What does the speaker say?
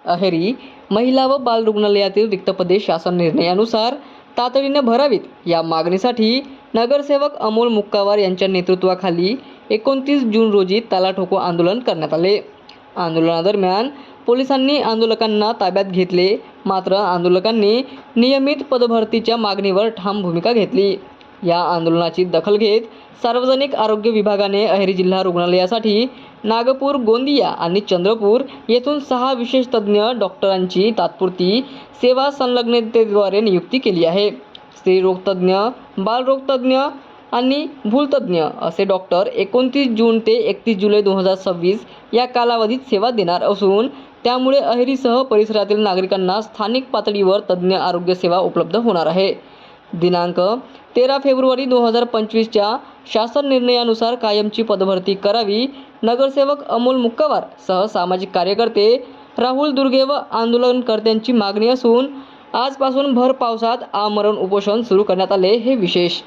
अहेरी महिला व बाल रुग्णालयातील रिक्त पदे शासन निर्णयानुसार तातडीने भरावीत या मागणीसाठी नगरसेवक अमोल मुक्कावार यांच्या नेतृत्वाखाली 29 जून रोजी त्याला ठोको आंदोलन करण्यात आले। आंदोलनादरम्यान पोलिसांनी आंदोलकांना ताब्यात घेतले, मात्र आंदोलकांनी नियमित पदभरतीच्या मागणीवर ठाम भूमिका घेतली। या आंदोलनाची दखल घेत सार्वजनिक आरोग्य विभागाने अहेरी जिल्हा रुग्णालयासाठी नागपूर, गोंदिया आणि चंद्रपूर येथून 6 विशेष तज्ज्ञ डॉक्टरांची तात्पुरती सेवा संलग्नतेद्वारे नियुक्ती केली आहे। स्त्रीरोगतज्ञ, बालरोगतज्ञ आणि भूलतज्ञ असे डॉक्टर 29 जून ते 31 जुलै 2026 या कालावधीत सेवा देणार असून त्यामुळे अहेरीसह परिसरातील नागरिकांना स्थानिक पातळीवर तज्ज्ञ आरोग्य सेवा उपलब्ध होणार आहे। दिनांक 13 फेब्रुवारी 2025च्या शासन निर्णयानुसार कायमची पदभरती करावी। नगरसेवक अमोल मुक्कावार सह सामाजिक कार्यकर्ते राहुल दुर्गे व आंदोलनकर्त्यांची मागणी असून आजपासून भर पावसात आमरण उपोषण सुरू करण्यात आले। हे विशेष।